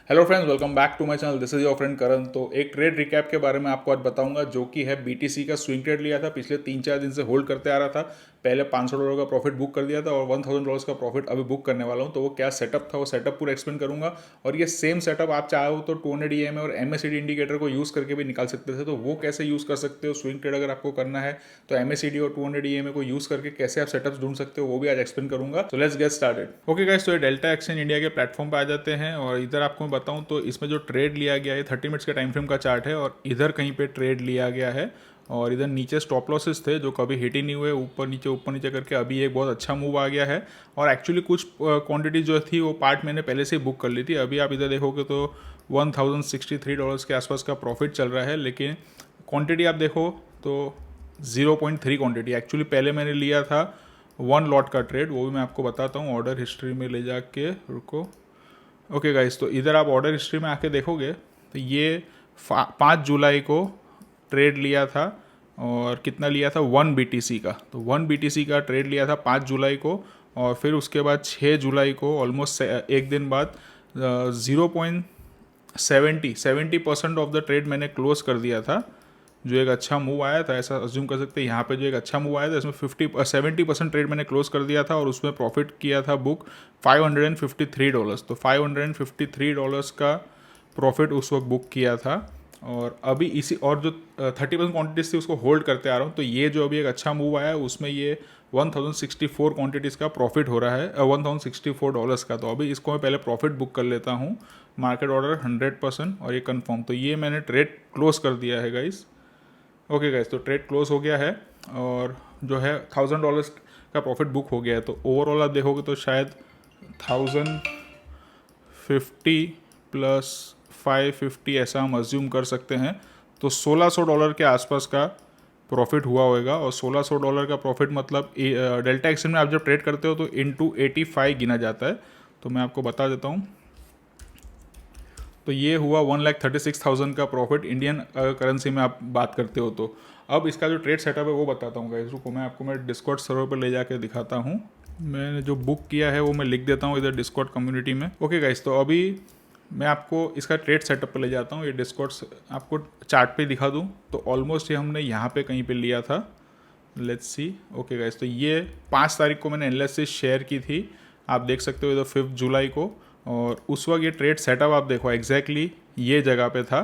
Hello friends, welcome back to my channel. This is your friend Karan. तो एक trade recap के बारे में आपको आज बताऊंगा, जो कि है बीटीसी का स्विंग ट्रेड लिया था। पिछले 3-4 दिन से होल्ड करते आ रहा था। पहले $500 का प्रॉफिट बुक कर दिया था और $1000 का प्रॉफिट अभी बुक करने वाला हूं। तो वो क्या सेटअप था, वो सेटअप पूरा एक्सप्लेन करूंगा। और ये सेम सेटअप आप चाहो तो 200 EMA और MACD इंडिकेटर को यूज़ करके भी निकाल सकते थे। तो वो कैसे यूज़ कर सकते हो, स्विंग ट्रेड अगर आपको करना है तो MACD और 200 EMA को यूज़ करके कैसे आप सेटअप्स ढूंढ सकते हो, वो भी आज एक्सप्लेन करूंगा। तो let's get started. Okay guys, तो ये डेल्टा एक्सचेंज इंडिया के प्लेटफॉर्म पे आ जाते हैं और इधर आपको मैं बताऊं तो इसमें जो ट्रेड लिया गया है 30 मिनट्स के टाइम फ्रेम का चार्ट है और इधर कहीं पे ट्रेड लिया गया है और इधर नीचे स्टॉप लॉसेस थे जो कभी हिट ही नहीं हुए, ऊपर नीचे करके अभी एक बहुत अच्छा मूव आ गया है। और एक्चुअली कुछ क्वांटिटी जो थी वो पार्ट मैंने पहले से ही बुक कर ली थी। अभी आप इधर देखोगे तो $1063 के आसपास का प्रॉफिट चल रहा है, लेकिन क्वांटिटी आप देखो तो 0.3 क्वांटिटी। एक्चुअली पहले मैंने लिया था 1 लॉट का ट्रेड, वो भी मैं आपको बताता हूँ। ऑर्डर हिस्ट्री में ले जाके रुको। ओके गाइस, तो इधर आप ऑर्डर हिस्ट्री में आके देखोगे तो ये 5 जुलाई को ट्रेड लिया था और कितना लिया था 1 BTC का। तो 1 BTC का ट्रेड लिया था 5 जुलाई को और फिर उसके बाद 6 जुलाई को ऑलमोस्ट एक दिन बाद 0.70% ऑफ द ट्रेड मैंने क्लोज कर दिया था, जो एक अच्छा मूव आया था। ऐसा अज्यूम कर सकते हैं यहाँ पे जो एक अच्छा मूव आया था इसमें 70% ट्रेड मैंने क्लोज कर दिया था और उसमें प्रॉफिट किया था बुक $553। तो $553 का प्रॉफिट उस वक्त बुक किया था। और अभी इसी और जो 30% क्वांटिटीज थी उसको होल्ड करते आ रहा हूँ। तो ये जो अभी एक अच्छा मूव आया है उसमें ये 1064 क्वांटिटीज़ का प्रॉफिट हो रहा है, $1064 का। तो अभी इसको मैं पहले प्रॉफिट बुक कर लेता हूँ। मार्केट ऑर्डर 100% और ये कंफर्म। तो ये मैंने ट्रेड क्लोज कर दिया है गाइस। ओके गाइस, तो ट्रेड क्लोज हो गया है और जो है $1000 का प्रॉफिट बुक हो गया है। तो ओवरऑल आप देखोगे तो शायद 1050 प्लस 550 ऐसा हम अज्यूम कर सकते हैं। तो $1600 के आसपास का प्रॉफिट हुआ होगा। और $1600 का प्रॉफिट मतलब डेल्टा एक्सचेंज में आप जब ट्रेड करते हो तो इंटू 85 गिना जाता है। तो मैं आपको बता देता हूँ। तो ये हुआ 1,36,000 का प्रॉफिट इंडियन करेंसी में आप बात करते हो। तो अब इसका जो ट्रेड सेटअप है वो बताता हूँ गाइस। रुको, मैं आपको मैं डिस्कॉर्ड सर्वर पर ले जाके दिखाता हूँ। मैंने जो बुक किया है वो मैं लिख देता हूँ इधर डिस्कॉर्ड कम्युनिटी में। ओके गाइस, तो अभी मैं आपको इसका ट्रेड सेटअप पे ले जाता हूँ। ये डिस्कॉर्ड आपको चार्ट पे दिखा दूँ तो ऑलमोस्ट ये हमने यहाँ पे कहीं पे लिया था। Let's see. ओके गाइस, तो ये 5 तारीख को मैंने एनालिसिस शेयर की थी, आप देख सकते हो इधर 5 जुलाई को। और उस वक्त ये ट्रेड सेटअप आप देखो एग्जैक्टली ये जगह पे था।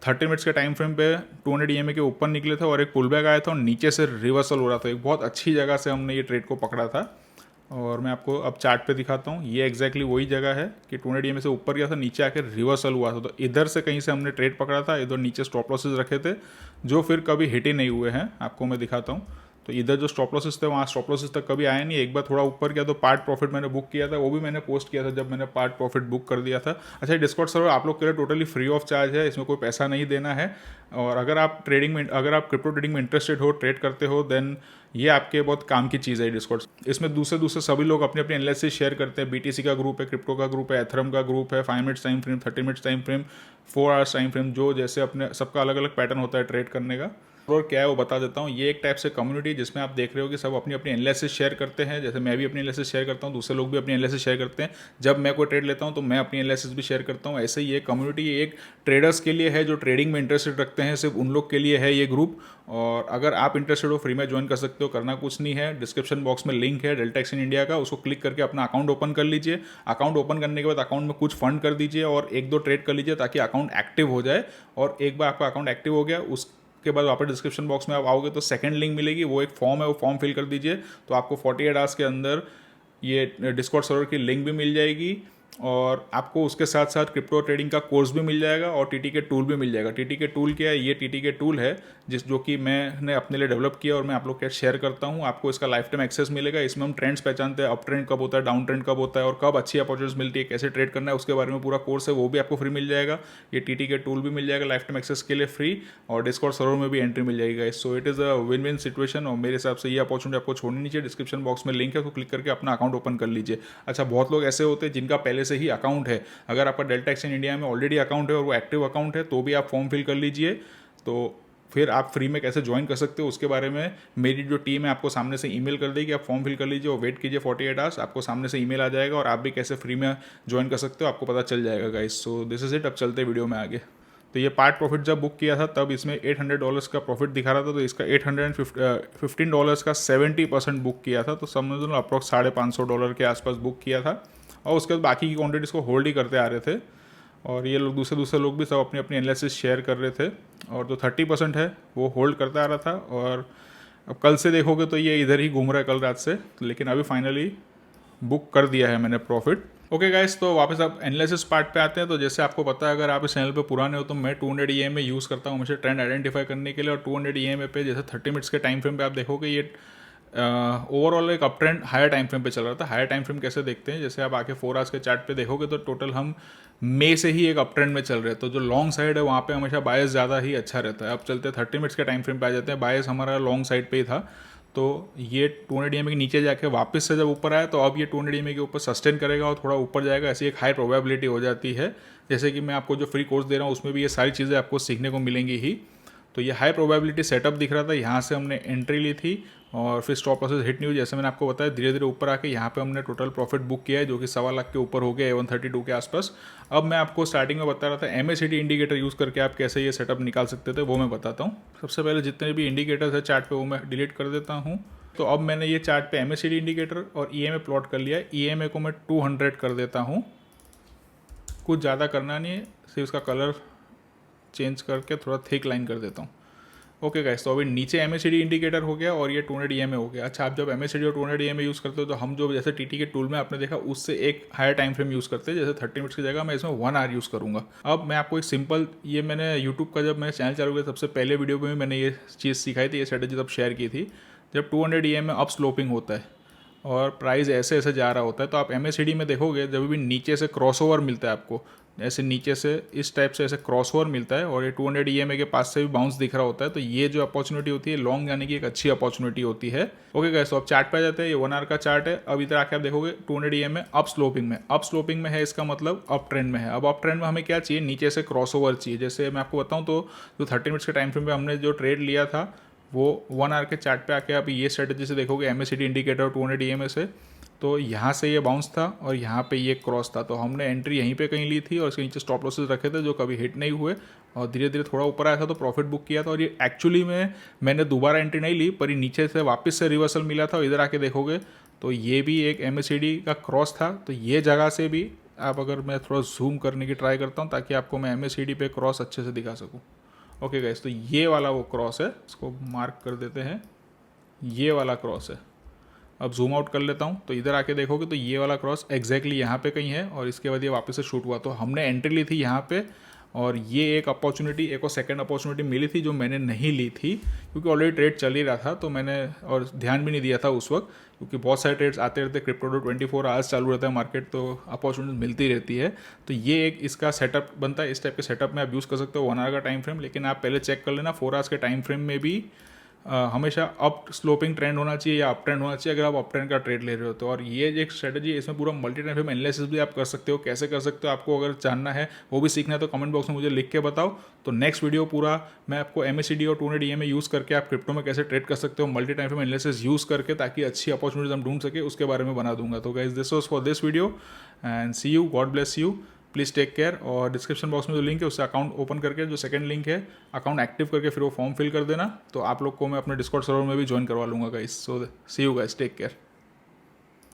30 मिनट्स के टाइम फ्रेम पे 200 EMA के ऊपर निकले थे और एक पुल बैक आया था और नीचे से रिवर्सल हो रहा था। एक बहुत अच्छी जगह से हमने ये ट्रेड को पकड़ा था। और मैं आपको अब चार्ट पे दिखाता हूँ। ये एग्जैक्टली वही जगह है कि 200 EMA से ऊपर गया था, नीचे आकर रिवर्सल हुआ था। तो इधर से कहीं से हमने ट्रेड पकड़ा था, इधर नीचे स्टॉप लॉसेस रखे थे जो फिर कभी हिट ही नहीं हुए हैं। आपको मैं दिखाता हूँ। तो इधर जो स्टॉप लॉसेस थे वहाँ स्टॉप लॉसेस तक कभी आया नहीं। एक बार थोड़ा ऊपर गया तो पार्ट प्रॉफिट मैंने बुक किया था, वो भी मैंने पोस्ट किया था जब मैंने पार्ट प्रॉफिट बुक कर दिया था। अच्छा, डिस्कॉर्ड सर्वर आप लोग के लिए टोटली फ्री ऑफ चार्ज है, इसमें कोई पैसा नहीं देना है। और अगर आप क्रिप्टो ट्रेडिंग में इंटरेस्टेड हो, ट्रेड करते हो, देन ये आपके बहुत काम की चीज़ है डिस्कॉर्ड। इसमें दूसरे सभी लोग अपने अपने एनालिसिस शेयर करते हैं। BTC का ग्रुप है, क्रिप्टो का ग्रुप है, एथरम का ग्रुप है, 5 minutes time frame, 30 minutes time frame, 4 hours time frame, जो जैसे अपने सबका अलग अलग पैटर्न होता है ट्रेड करने का। और क्या है वो बता देता हूँ। ये एक टाइप से कम्युनिटी जिसमें आप देख रहे हो कि सब अपनी अपनी एनालिसिस शेयर करते हैं। जैसे मैं भी अपनी एनालिसिस शेयर करता हूँ, दूसरे लोग भी अपनी एनालिसिस शेयर करते हैं। जब मैं कोई ट्रेड लेता हूँ तो मैं अपनी एनालिसिस भी शेयर करता हूँ। ऐसे ही ये कम्युनिटी एक ट्रेडर्स के लिए है जो ट्रेडिंग में इंटरेस्टेड रखते हैं, सिर्फ उन लोग के लिए है ये ग्रुप। और अगर आप इंटरेस्टेड हो फ्री में ज्वाइन कर सकते हो, करना कुछ नहीं है। डिस्क्रिप्शन बॉक्स में लिंक है डेल्टा एक्सचेंज इंडिया का, उसको क्लिक करके अपना अकाउंट ओपन कर लीजिए। अकाउंट ओपन करने के बाद अकाउंट में कुछ फंड कर दीजिए और 1-2 ट्रेड कर लीजिए ताकि अकाउंट एक्टिव हो जाए। और एक बार आपका अकाउंट एक्टिव हो गया उसके बाद वापस डिस्क्रिप्शन बॉक्स में आप आओगे तो सेकंड लिंक मिलेगी, वो एक फॉर्म है, वो फॉर्म फिल कर दीजिए। तो आपको 48 आवर्स के अंदर ये डिस्कॉर्ड सर्वर की लिंक भी मिल जाएगी और आपको उसके साथ साथ क्रिप्टो ट्रेडिंग का कोर्स भी मिल जाएगा और TTK टूल भी मिल जाएगा। TTK टूल क्या है? ये TTK टूल है जो कि मैंने अपने लिए डेवलप किया और मैं आप लोग के साथ शेयर करता हूँ। आपको इसका लाइफ टाइम एक्सेस मिलेगा। इसमें हम ट्रेंड्स पहचानते हैं, अप ट्रेंड कब होता है, डाउन ट्रेंड कब होता है और कब अच्छी अपॉर्चुनिटीज मिलती है, कैसे ट्रेड करना है, उसके बारे में पूरा कोर्स है, वो भी आपको फ्री मिल जाएगा। ये TTK टूल भी मिल जाएगा लाइफ टाइम एक्सेस के लिए फ्री, और डिस्कॉर्ड सर्वर में भी एंट्री मिल जाएगी। So it is a win win situation और मेरे हिसाब से ये अपॉर्चुनिटी आपको छोड़नी नहीं चाहिए। डिस्क्रिप्शन बॉक्स में लिंक है, उसको क्लिक करके अपना अकाउंट ओपन कर लीजिए। अच्छा, बहुत लोग ऐसे होते हैं जिनका पहले से ही अकाउंट है। अगर आपका डेल्टा एक्सचेंज इंडिया में ऑलरेडी अकाउंट है और वो एक्टिव अकाउंट है तो भी आप फॉर्म फिल कर लीजिए। तो फिर आप फ्री में कैसे ज्वाइन कर सकते हो उसके बारे में मेरी जो टीम है आपको सामने से ईमेल कर देगी। आप फॉर्म फिल कर लीजिए और वेट कीजिए 48 आवर्स, आपको सामने से ईमेल आ जाएगा और आप भी कैसे फ्री में ज्वाइन कर सकते हो आपको पता चल जाएगा guys. So this is it. अब चलते वीडियो में आगे। तो ये पार्ट प्रॉफिट जब बुक किया था तब इसमें $800 का प्रॉफिट दिखा रहा था, तो इसका $815 का 70% बुक किया था, तो समझ लो अप्रॉक्स $550 के आसपास बुक किया था। और उसके बाद बाकी की क्वान्टिटीज़ को होल्ड ही करते आ रहे थे और ये लोग दूसरे लोग भी सब अपनी अपनी एनालिसिस शेयर कर रहे थे और जो 30% है वो होल्ड करता आ रहा था। और अब कल से देखोगे तो ये इधर ही घूम रहा है कल रात से, लेकिन अभी फाइनली बुक कर दिया है मैंने प्रॉफिट। ओके गाइस, तो वापस आप एनालिसिस पार्ट पे आते हैं। तो जैसे आपको पता है, अगर आप इस चैनल पे पुराने हो तो मैं 200 EMA यूज़ करता हूँ हमेशा ट्रेंड आइडेंटिफाई करने के लिए। और 200 EMA पे जैसे 30 मिनट्स के टाइम फ्रेम पे आप देखोगे ये ओवरऑल एक up trend higher time frame पे चल रहा था। हायर टाइम फ्रेम कैसे देखते हैं, जैसे आप आके 4 आवर्स के चार्ट पे देखोगे तो टोटल हम मई से ही एक अप ट्रेंड में चल रहे हैं। तो जो लॉन्ग साइड है वहाँ पे हमेशा बायस ज़्यादा ही अच्छा रहता है। अब चलते 30 मिनट्स के टाइम फ्रेम पे आ जाते हैं। बायस हमारा लॉन्ग साइड पे ही था, तो ये 200 EMA के नीचे जाके वापस से जब ऊपर आया तो अब ये 200 EMA के ऊपर सस्टेन करेगा और थोड़ा ऊपर जाएगा, ऐसी एक हाई प्रोबेबिलिटी हो जाती है। जैसे कि मैं आपको जो फ्री कोर्स दे रहा हूँ उसमें भी ये सारी चीज़ें आपको सीखने को मिलेंगी ही। तो ये हाई प्रोबेबिलिटी सेटअप दिख रहा था, यहाँ से हमने एंट्री ली थी और फिर स्टॉप लॉसेस हिट नहीं हुई। जैसे मैंने आपको बताया धीरे धीरे ऊपर आके यहाँ पे हमने टोटल प्रॉफिट बुक किया है जो कि 1.25 लाख के ऊपर हो गया 132 के आसपास। अब मैं आपको स्टार्टिंग में बता रहा था MACD इंडिकेटर यूज़ करके आप कैसे ये सेटअप निकाल सकते थे, वो मैं बताता हूँ। सबसे पहले जितने भी इंडिकेटर्स है चार्ट पे वो मैं डिलीट कर देता हूँ। तो अब मैंने ये चार्ट पे MACD इंडिकेटर और EMA प्लॉट कर लिया है। EMA को मैं 200 कर देता हूँ, कुछ ज़्यादा करना नहीं है, सिर्फ उसका कलर चेंज करके थोड़ा थिक लाइन कर देता हूँ। ओके गाइस, तो अभी नीचे MACD इंडिकेटर हो गया और ये 200 EMA हो गया। अच्छा, आप जब MACD और 200 EMA यूज़ करते हो तो हम जो जैसे TT के टूल में आपने देखा उससे एक हायर टाइम फ्रेम यूज़ करते हैं। जैसे 30 मिनट्स की जगह मैं इसमें 1 आवर यूज़ करूँगा। अब मैं आपको एक सिंपल, ये मैंने यूट्यूब का जब मैंने चैनल चालू किया सबसे पहले वीडियो में भी मैंने ये चीज़ सिखाई थी, ये स्ट्रेटेजी तब शेयर की थी। जब 200 EMA अप स्लोपिंग होता है और प्राइस ऐसे ऐसे जा रहा होता है तो आप MACD में देखोगे जब भी नीचे से क्रॉसओवर मिलता है आपको, ऐसे नीचे से इस टाइप से ऐसे क्रॉसओवर मिलता है और ये 200 EMA के पास से भी बाउंस दिख रहा होता है, तो ये जो अपॉर्चुनिटी होती है लॉन्ग जाने की एक अच्छी अपॉर्चुनिटी होती है। ओके गाइस, तो अब चार्ट पे आ जाते हैं। ये 1 आवर का चार्ट है। अब इधर आके आप देखोगे 200 EMA अप स्लोपिंग में, अप स्लोपिंग में है, इसका मतलब अप ट्रेंड में है। अब अप ट्रेंड में हमें क्या चाहिए, नीचे से क्रॉसओवर चाहिए। जैसे मैं आपको बताऊँ तो जो 30 मिनट्स के टाइम फ्रेम पे हमने जो ट्रेड लिया था वो 1 आवर के चार्ट पे आके आप ये स्ट्रेटेजी से देखोगे MACD इंडिकेटर और 200 EMA से, तो यहाँ से ये बाउंस था और यहाँ पे ये क्रॉस था, तो हमने एंट्री यहीं पे कहीं ली थी और इसके नीचे स्टॉप लॉसेस रखे थे जो कभी हिट नहीं हुए और धीरे धीरे थोड़ा ऊपर आया था तो प्रॉफिट बुक किया था। और ये एक्चुअली में मैंने दोबारा एंट्री नहीं ली, पर ये नीचे से वापस से रिवर्सल मिला था और इधर आके देखोगे तो ये भी एक MACD का क्रॉस था। तो ये जगह से भी आप, अगर मैं थोड़ा जूम करने की ट्राई करता हूँ ताकि आपको मैं MACD पे क्रॉस अच्छे से दिखा सकूँ। ओके गाइस, तो ये वाला वो क्रॉस है, इसको मार्क कर देते हैं, ये वाला क्रॉस है। अब जूम आउट कर लेता हूँ तो इधर आके देखोगे तो ये वाला क्रॉस एग्जैक्टली यहाँ पे कहीं है और इसके बाद ये वापस से शूट हुआ। तो हमने एंट्री ली थी यहाँ पे और ये एक अपॉर्चुनिटी, एक और सेकंड अपॉर्चुनिटी मिली थी जो मैंने नहीं ली थी क्योंकि ऑलरेडी ट्रेड चल ही रहा था, तो मैंने और ध्यान भी नहीं दिया था उस वक्त क्योंकि बहुत सारे ट्रेड्स आते रहते, क्रिप्टो 24 आवर्स चालू रहता है मार्केट, तो अपॉर्चुनिटी मिलती रहती है। तो ये एक इसका सेटअप बनता है। इस टाइप के सेटअप में आप यूज़ कर सकते हो 1 आवर का टाइम फ्रेम, लेकिन आप पहले चेक कर लेना 4 आवर्स के टाइम फ्रेम में भी हमेशा अप स्लोपिंग ट्रेंड होना चाहिए या अप ट्रेंड होना चाहिए अगर आप अप ट्रेंड का ट्रेड ले रहे हो तो। और ये एक स्ट्रेटजी है, इसमें पूरा मल्टी टाइम फ्रेम एनालिसिस भी आप कर सकते हो। कैसे कर सकते हो आपको अगर जानना है, वो भी सीखना है तो कमेंट बॉक्स में मुझे लिख के बताओ। तो नेक्स्ट वीडियो पूरा मैं आपको MACD और 200 EMA यूज़ करके आप क्रिप्टो में कैसे ट्रेड कर सकते हो multi time frame analysis use करके, ताकि अच्छी अपॉर्चुनिटीज हम ढूंढ सके, उसके बारे में बना दूंगा। तो guys, this was for this video and see you, God bless you, please take care. और डिस्क्रिप्शन बॉक्स में जो लिंक है उससे अकाउंट ओपन करके, जो सेकंड लिंक है अकाउंट एक्टिव करके फिर वो फॉर्म फिल कर देना, तो आप लोग को मैं अपने डिस्कॉर्ड सर्वर में भी ज्वाइन करवा लूँगा guys. So see you guys, take care.